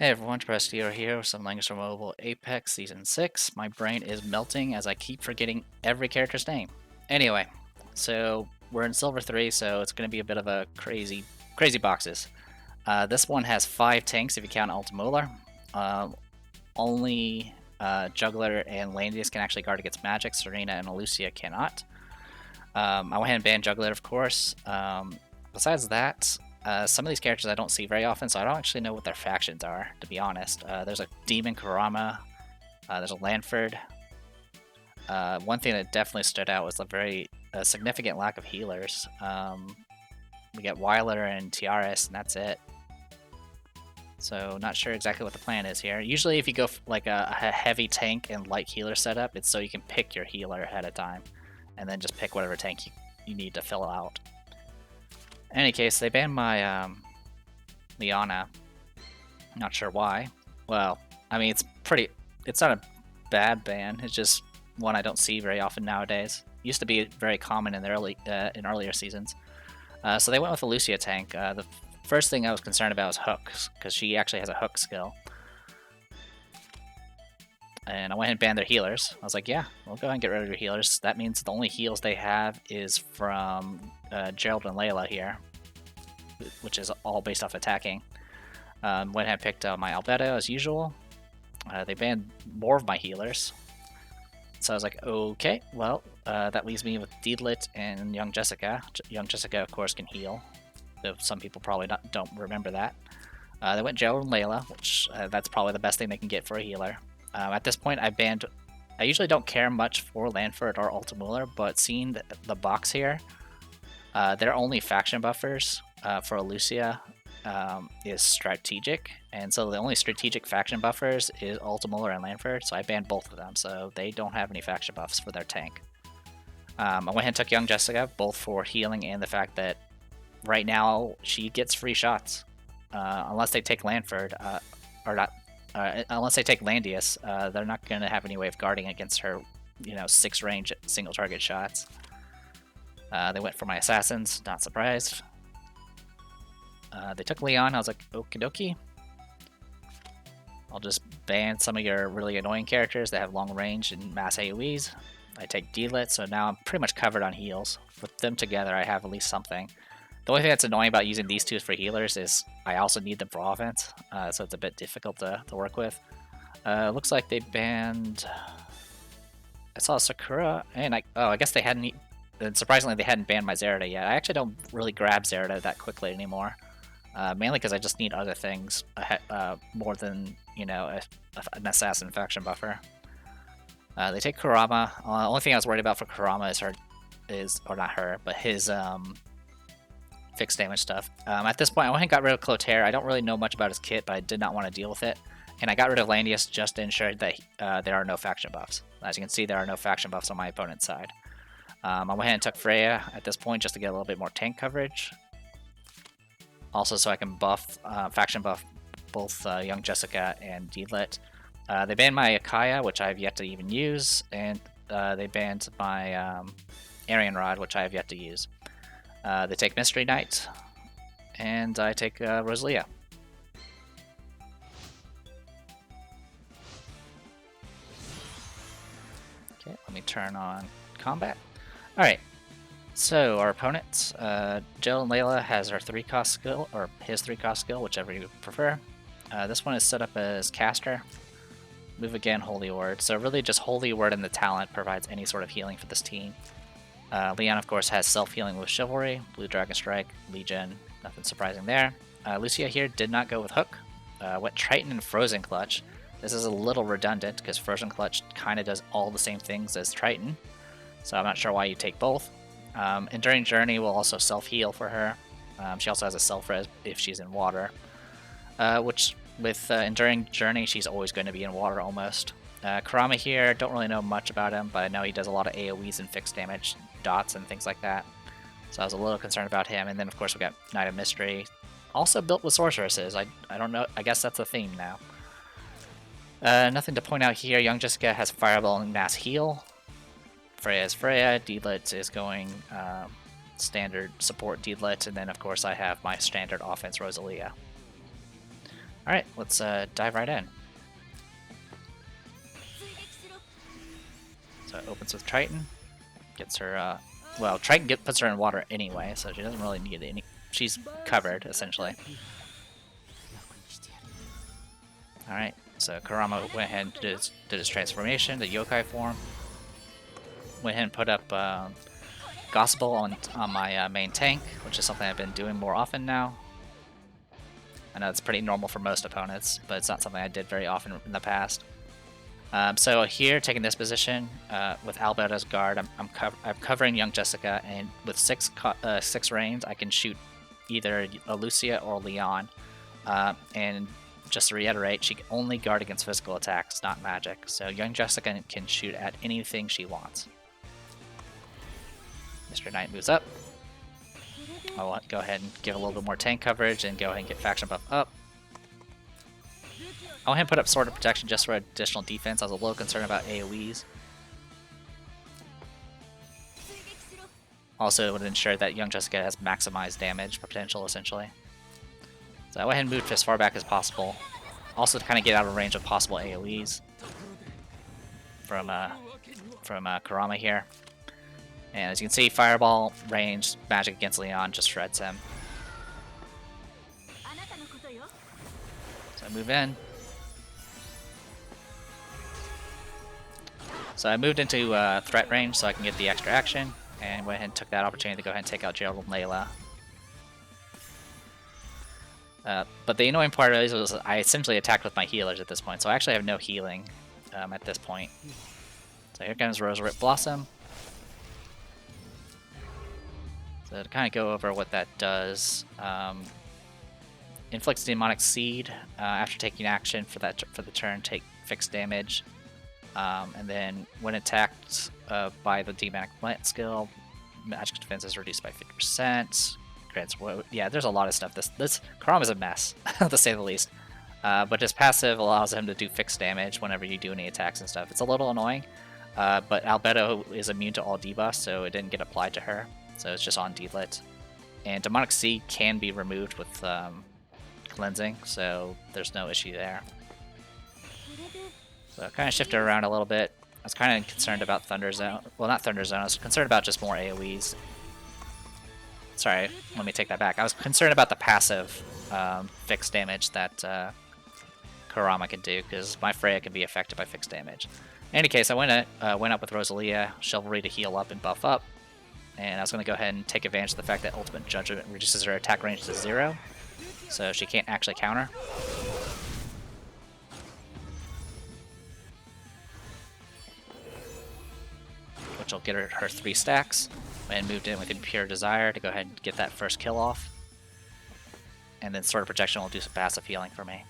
Hey everyone, Prestio here with some Langrisser Mobile Apex Season 6. My brain is melting as I keep forgetting every character's name. Anyway, so we're in Silver 3, so it's going to be a bit of a crazy boxes. This one has 5 tanks if you count Ultimolar. Only Juggler and Landius can actually guard against magic. Serena and Lucia cannot. I went ahead and banned Juggler, of course. Besides that, some of these characters I don't see very often, so I don't actually know what their factions are, to be honest. There's a Demon Kurama, there's a Lanford. One thing that definitely stood out was a very significant lack of healers. We get Weiler and Tiaris, and that's it. So not sure exactly what the plan is here. Usually if you go like a heavy tank and light healer setup, it's so you can pick your healer ahead of time, and then just pick whatever tank you need to fill out. In any case, they banned my Liana. Not sure why. Well, I mean, it's not a bad ban. It's just one I don't see very often nowadays. Used to be very common in the earlier seasons. So they went with a Lucia tank. The first thing I was concerned about was hooks, because she actually has a hook skill. And I went and banned their healers. I was like, yeah, we'll go ahead and get rid of your healers. That means the only heals they have is from Gerald and Layla here, which is all based off attacking. Went ahead and picked my Albedo as usual. They banned more of my healers. So I was like, okay, well, that leaves me with Deedlit and Young Jessica. Young Jessica, of course, can heal, though some people probably don't remember that. They went Gerald and Layla, which that's probably the best thing they can get for a healer. At this point, I usually don't care much for Lanford or Ultimolar, but seeing the box here, their only faction buffers for Lucia is strategic, and so the only strategic faction buffers is Ultimolar and Lanford, so I banned both of them, so they don't have any faction buffs for their tank. I went ahead and took Young Jessica, both for healing and the fact that right now she gets free shots. Unless they take Lanford, or not, unless they take Landius, they're not going to have any way of guarding against her, 6 range single target shots. They went for my assassins, not surprised. They took Leon, I was like, okie dokie. I'll just ban some of your really annoying characters that have long range and mass AoEs. I take Deedlit, so now I'm pretty much covered on heals. With them together, I have at least something. The only thing that's annoying about using these two for healers is I also need them for offense, so it's a bit difficult to work with. Looks like they banned... I saw Sakura, and I guess they hadn't... And surprisingly, they hadn't banned my Zerida yet. I actually don't really grab Zerida that quickly anymore. Mainly because I just need other things more than, an assassin faction buffer. They take Kurama. Only thing I was worried about for Kurama is his fixed damage stuff. At this point, I went and got rid of Clotaire. I don't really know much about his kit, but I did not want to deal with it. And I got rid of Landius just to ensure that there are no faction buffs. As you can see, there are no faction buffs on my opponent's side. I went ahead and took Freya at this point just to get a little bit more tank coverage. Also, so I can faction buff both Young Jessica and Deedlit. They banned my Akaya, which I have yet to even use, and they banned my Arian Rod, which I have yet to use. They take Mystery Knight, and I take Rosalia. Okay, let me turn on combat. Alright, so our opponent, Jill and Layla, has her 3-cost skill, or his 3-cost skill, whichever you prefer. This one is set up as caster. Move again, Holy Word. So really just Holy Word and the talent provides any sort of healing for this team. Leon, of course, has self-healing with Chivalry, Blue Dragon Strike, Legion, nothing surprising there. Lucia here did not go with Hook. Went Triton and Frozen Clutch. This is a little redundant because Frozen Clutch kind of does all the same things as Triton, so I'm not sure why you take both. Enduring Journey will also self-heal for her. She also has a self-res if she's in water, which with Enduring Journey, she's always going to be in water almost. Kurama here, don't really know much about him, but I know he does a lot of AoEs and fixed damage dots and things like that. So I was a little concerned about him. And then, of course, we got Knight of Mystery, also built with sorceresses. I don't know, I guess that's a theme now. Nothing to point out here. Young Jessica has Fireball and Mass Heal. Freya is Freya. Deedlit is going standard support Deedlit. And then, of course, I have my standard offense Rosalia. Alright, let's dive right in. So it opens with Triton. Gets her, well, Triton puts her in water anyway, so she doesn't really need any. She's covered, essentially. Alright, so Kurama went ahead and did his transformation, the yokai form. Went ahead and put up Gospel on my main tank, which is something I've been doing more often now. I know it's pretty normal for most opponents, but it's not something I did very often in the past. So here, taking this position with Alberto's guard, I'm covering young Jessica, and with six range, I can shoot either Lucia or Leon. And just to reiterate, she can only guard against physical attacks, not magic. So young Jessica can shoot at anything she wants. Mr. Knight moves up. I'll go ahead and give a little bit more tank coverage and go ahead and get faction buff up. I went ahead and put up Sword of Protection just for additional defense. I was a little concerned about AoEs. Also, it would ensure that young Jessica has maximized damage potential, essentially. So I went ahead and moved as far back as possible. Also to kind of get out of range of possible AoEs from Kurama here. And as you can see, Fireball, range, magic against Leon just shreds him. So I move in. So I moved into threat range so I can get the extra action, and went ahead and took that opportunity to go ahead and take out Gerald and Layla. But the annoying part is was I essentially attacked with my healers at this point, so I actually have no healing at this point. So here comes Rose Rip Blossom. So to kind of go over what that does, inflicts demonic seed after taking action for the turn, take fixed damage, and then when attacked by the demonic plant skill, magic defense is reduced by 50%. Yeah, there's a lot of stuff. This Kurama's a mess, to say the least. But his passive allows him to do fixed damage whenever you do any attacks and stuff. It's a little annoying, but Albedo is immune to all debuffs, so it didn't get applied to her. So it's just on D-Lit. And Demonic Seed can be removed with cleansing, so there's no issue there. So I kind of shifted around a little bit. I was kind of concerned about Thunder Zone. Well, not Thunder Zone, I was concerned about just more AoEs. Sorry, let me take that back. I was concerned about the passive fixed damage that Kurama can do, because my Freya can be affected by fixed damage. In any case, I went up with Rosalia, Chivalry to heal up and buff up. And I was going to go ahead and take advantage of the fact that Ultimate Judgment reduces her attack range to 0, so she can't actually counter. Which will get her 3 stacks, and moved in with Impure Desire to go ahead and get that first kill off. And then Sword of Protection will do some passive healing for me.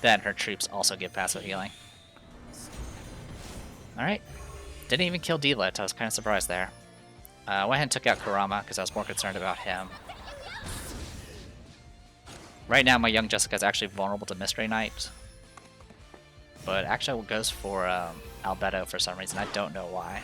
Then her troops also give passive healing. Alright. Didn't even kill D-Lit, I was kind of surprised there. I went ahead and took out Kurama because I was more concerned about him. Right now my young Jessica is actually vulnerable to Mystery Knight. But actually goes for Albedo for some reason, I don't know why.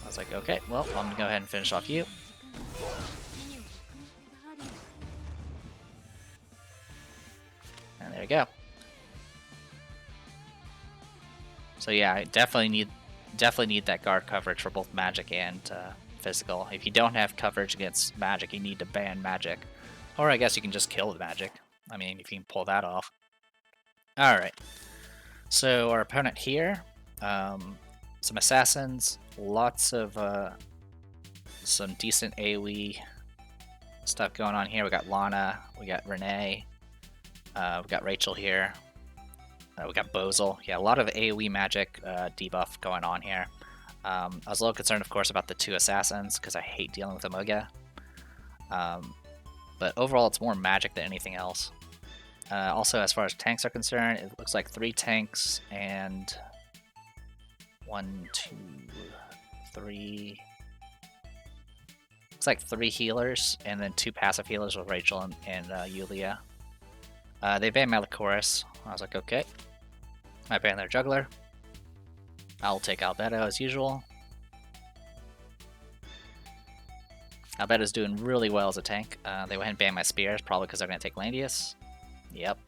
I was like, okay, well, I'm gonna go ahead and finish off you. And there you go. So yeah, I definitely need that guard coverage for both magic and physical. If you don't have coverage against magic, you need to ban magic. Or I guess you can just kill the magic. I mean, if you can pull that off. Alright. So our opponent here, some assassins, lots of some decent AoE stuff going on here. We got Lana, we got Renee, we got Rachel here, we got Bozel. Yeah, a lot of AoE magic debuff going on here. I was a little concerned, of course, about the 2 assassins because I hate dealing with Amoga. But overall, it's more magic than anything else. Also, as far as tanks are concerned, it looks like 3 tanks and 1, 2, 3. Looks like 3 healers and then 2 passive healers with Rachel and Yulia. They banned Melichorus. I was like, okay. I banned their juggler. I'll take Albedo as usual. Albedo's doing really well as a tank. They went ahead and banned my spears, probably because they're going to take Landius. Yep.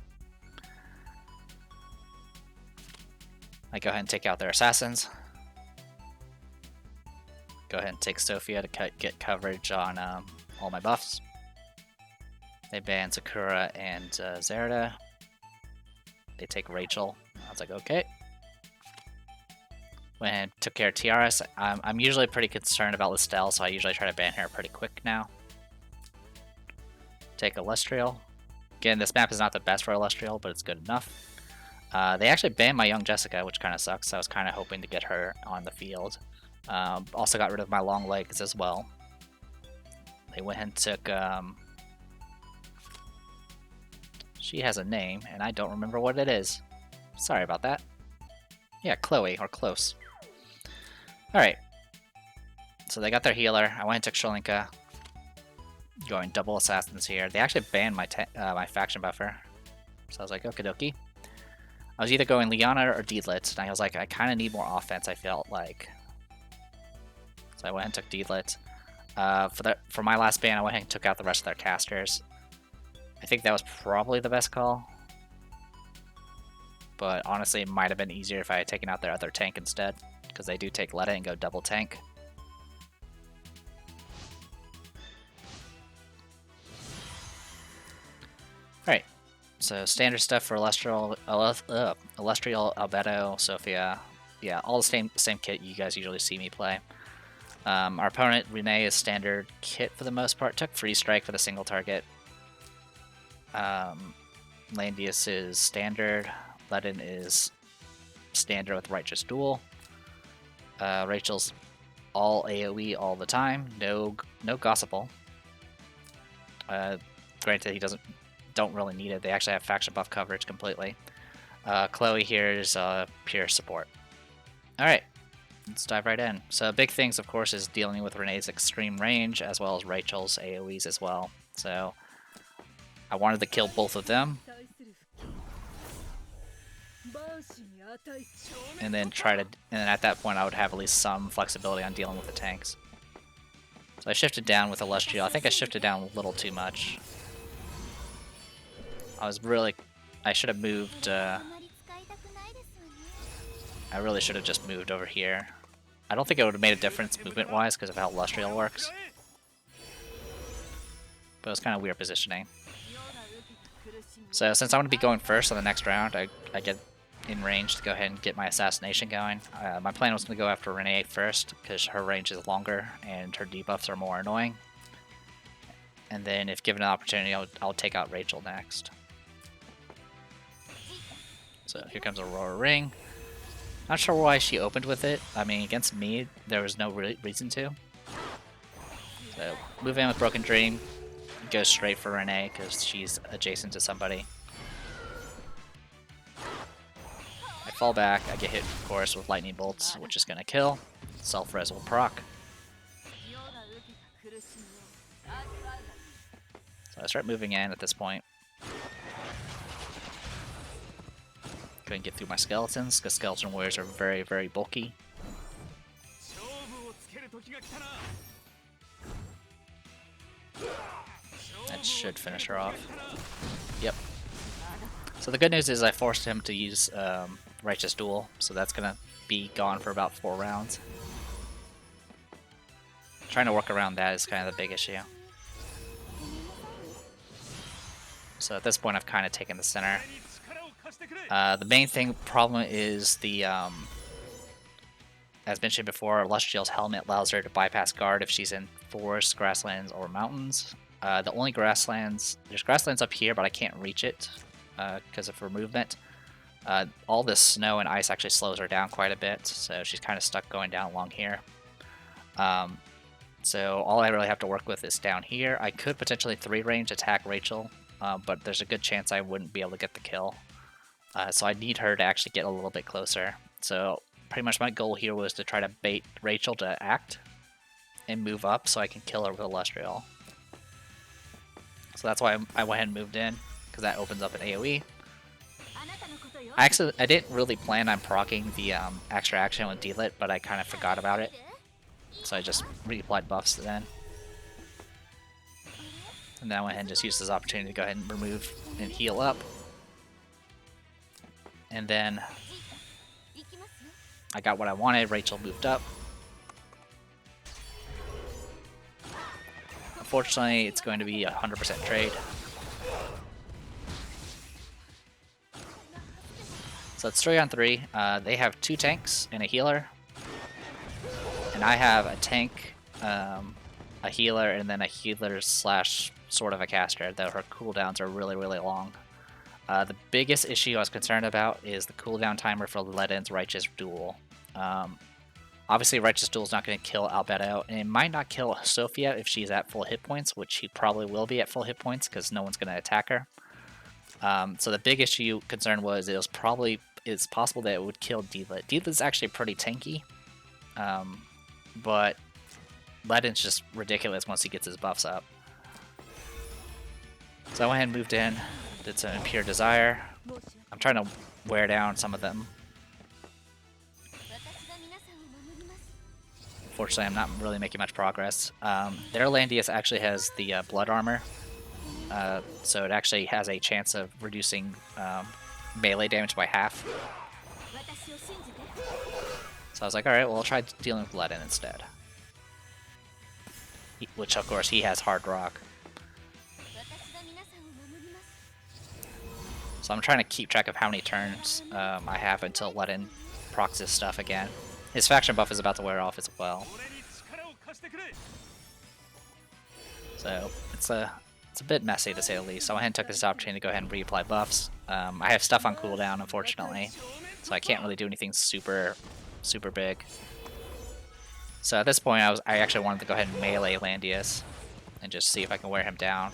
I go ahead and take out their assassins. Go ahead and take Sophia to get coverage on all my buffs. They ban Sakura and Zerda. They take Rachel. I was like, okay. Went ahead and took care of Tiaras. I'm usually pretty concerned about Listel, so I usually try to ban her pretty quick now. Take Elestrial. Again, this map is not the best for Elestrial, but it's good enough. They actually banned my young Jessica, which kind of sucks. So I was kind of hoping to get her on the field. Also got rid of my long legs as well. They went and took... she has a name, and I don't remember what it is. Sorry about that. Yeah, Chloe, or Close. Alright. So they got their healer. I went and took Sholinka. Going double assassins here. They actually banned my my faction buffer. So I was like, okie dokie. I was either going Liana or Deedlit, and I was like, I kind of need more offense, I felt like. So I went and took Deedlit. For my last ban, I went and took out the rest of their casters. I think that was probably the best call. But honestly, it might have been easier if I had taken out their other tank instead, because they do take Letta and go double tank. Alright, so standard stuff for Elestrial, Albedo, Sophia. Yeah, all the same kit you guys usually see me play. Our opponent, Renee, is standard kit for the most part. Took Free Strike for the single target. Landius is standard. Ledin is standard with Righteous Duel. Rachel's all AoE all the time. No Gossipal. Granted, he don't really need it. They actually have faction buff coverage completely. Chloe here is pure support. Alright, let's dive right in. So big things, of course, is dealing with Renee's extreme range, as well as Rachel's AoEs as well. So I wanted to kill both of them. And then at that point I would have at least some flexibility on dealing with the tanks. So I shifted down with Celestial. I think I shifted down a little too much. I should have moved, I really should have just moved over here. I don't think it would have made a difference movement-wise because of how Celestial works. But it was kind of weird positioning. So since I'm going to be going first on the next round, I get in range to go ahead and get my assassination going. My plan was going to go after Renee first because her range is longer and her debuffs are more annoying. And then if given an opportunity, I'll take out Rachel next. So here comes Aurora Ring. Not sure why she opened with it. I mean, against me, there was no reason to. So move in with Broken Dream. Go straight for Renee because she's adjacent to somebody. I fall back. I get hit, of course, with Lightning Bolts, which is going to kill. Self-res will proc. So I start moving in at this point. Couldn't get through my skeletons because skeleton warriors are very, very bulky. That should finish her off. Yep. So the good news is I forced him to use Righteous Duel, so that's gonna be gone for about 4 rounds. Trying to work around that is kind of the big issue. So at this point I've kind of taken the center. The main problem is the, as mentioned before, Lustriel's helmet allows her to bypass guard if she's in forests, grasslands, or mountains. The only grasslands, there's grasslands up here, but I can't reach it because of her movement. All this snow and ice actually slows her down quite a bit, so she's kind of stuck going down along here. So all I really have to work with is down here. I could potentially 3-range attack Rachel, but there's a good chance I wouldn't be able to get the kill. So I need her to actually get a little bit closer. So pretty much my goal here was to try to bait Rachel to act and move up so I can kill her with Illustrial. So that's why I went ahead and moved in, because that opens up an AoE. I didn't really plan on proccing the extra action with Deedlit, but I kind of forgot about it. So I just reapplied buffs then. And then I went ahead and just used this opportunity to go ahead and remove and heal up. And then I got what I wanted. Rachel moved up. Unfortunately, it's going to be a 100% trade. So it's 3 on 3. They have 2 tanks and a healer. And I have a tank, a healer, and then a healer slash sort of a caster, though her cooldowns are really, really long. The biggest issue I was concerned about is the cooldown timer for Ledin's Righteous Duel. Obviously, Righteous Duel is not going to kill Albedo, and it might not kill Sophia if she's at full hit points, which she probably will be at full hit points because no one's going to attack her. So the big issue concern was it's possible that it would kill Deedlit. Deedlit's actually pretty tanky, but Ledin's just ridiculous once he gets his buffs up. So I went ahead and moved in, did some Impure Desire. I'm trying to wear down some of them. Unfortunately, I'm not really making much progress. Their Landius actually has the blood armor, so it actually has a chance of reducing melee damage by half. So I was like, alright, well, I'll try dealing with Ledin instead. Which, of course, he has Hard Rock. So I'm trying to keep track of how many turns I have until Ledin procs his stuff again. His faction buff is about to wear off as well. So it's a bit messy to say the least. So I went ahead and took this opportunity to go ahead and reapply buffs. I have stuff on cooldown, unfortunately, so I can't really do anything super big. So at this point, I actually wanted to go ahead and melee Landius and just see if I can wear him down.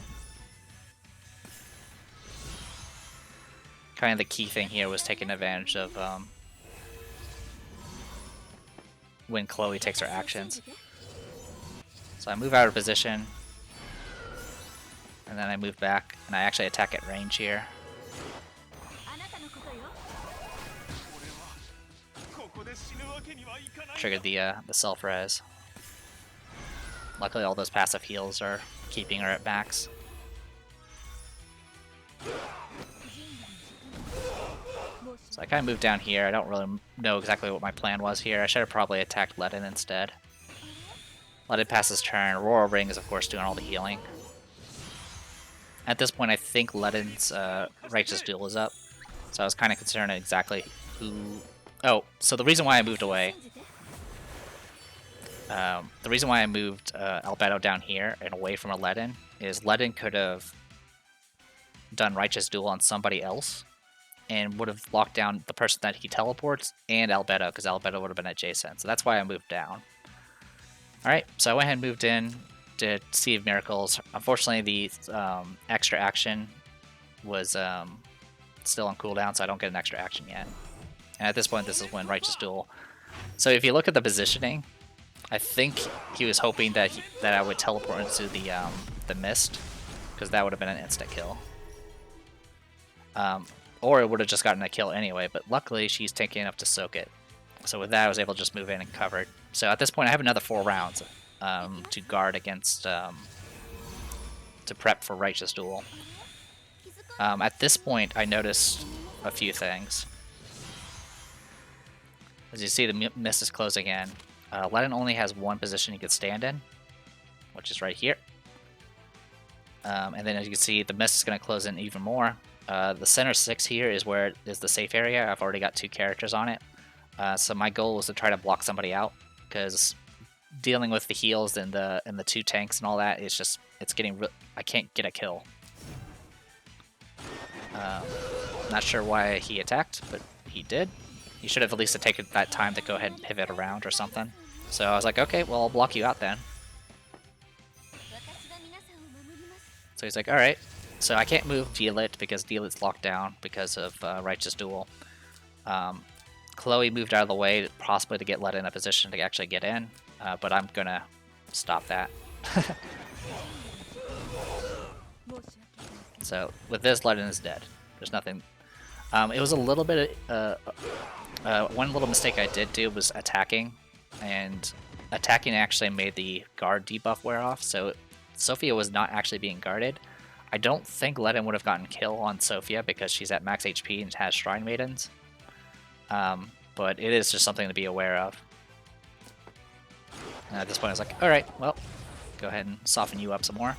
Kind of the key thing here was taking advantage of when Chloe takes her actions. So I move out of position, and then I move back, and I actually attack at range here. Triggered the self-res. Luckily all those passive heals are keeping her at max. So I kind of moved down here. I don't really know exactly what my plan was here. I should have probably attacked Ledin instead. Ledin passes turn. Aurora Ring is of course doing all the healing. At this point I think Ledin's Righteous Duel is up. So I was kind of concerned exactly who... Oh, so the reason why I moved away... the reason why I moved Albedo down here and away from a Ledin is Ledin could have done Righteous Duel on somebody else and would have locked down the person that he teleports and Albedo, because Albedo would have been adjacent. So that's why I moved down. Alright, so I went ahead and moved in, did Sea of Miracles. Unfortunately, the extra action was still on cooldown, so I don't get an extra action yet. And at this point, this is when Righteous Duel. So if you look at the positioning, I think he was hoping that I would teleport into the mist, because that would have been an instant kill. Or it would have just gotten a kill anyway, but luckily she's tanky enough to soak it. So with that, I was able to just move in and cover it. So at this point, I have another 4 rounds to guard against, to prep for Righteous Duel. At this point, I noticed a few things. As you see, the mist is closing in. Ledin only has one position he could stand in, which is right here. And then as you can see, the mist is going to close in even more. The center 6 here is where it is the safe area. I've already got 2 characters on it. So my goal was to try to block somebody out, because dealing with the heals and the 2 tanks and all that is just, it's getting I can't get a kill. Not sure why he attacked, but he did. He should have at least taken that time to go ahead and pivot around or something. So I was like, okay, well, I'll block you out then. So he's like, alright. So I can't move Deedlit because Deedlit's locked down because of Righteous Duel. Chloe moved out of the way, possibly to get Ledin in a position to actually get in, but I'm gonna stop that. So with this, Ledin is dead. There's nothing. It was a little bit. One little mistake I did do was attacking, and attacking actually made the guard debuff wear off. So Sophia was not actually being guarded. I don't think Ledin would have gotten kill on Sophia because she's at max HP and has Shrine Maidens. But it is just something to be aware of. And at this point, I was like, alright, well, go ahead and soften you up some more.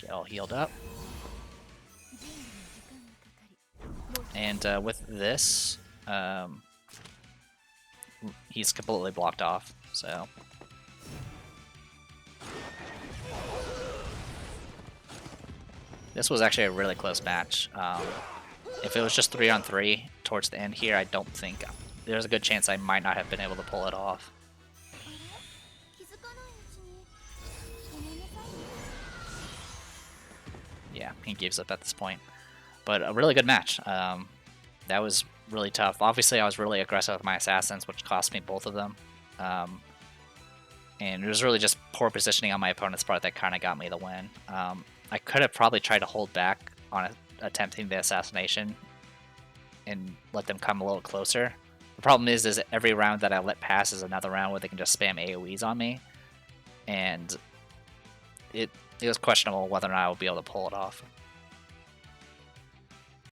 Get all healed up. And with this, he's completely blocked off, so... This was actually a really close match. If it was just 3-on-3 towards the end here, I don't think... There's a good chance I might not have been able to pull it off. Yeah, he gives up at this point. But a really good match. That was really tough. Obviously, I was really aggressive with my assassins, which cost me both of them. And it was really just poor positioning on my opponent's part that kind of got me the win. I could have probably tried to hold back on attempting the assassination and let them come a little closer. The problem is every round that I let pass is another round where they can just spam AoEs on me. And it was questionable whether or not I would be able to pull it off.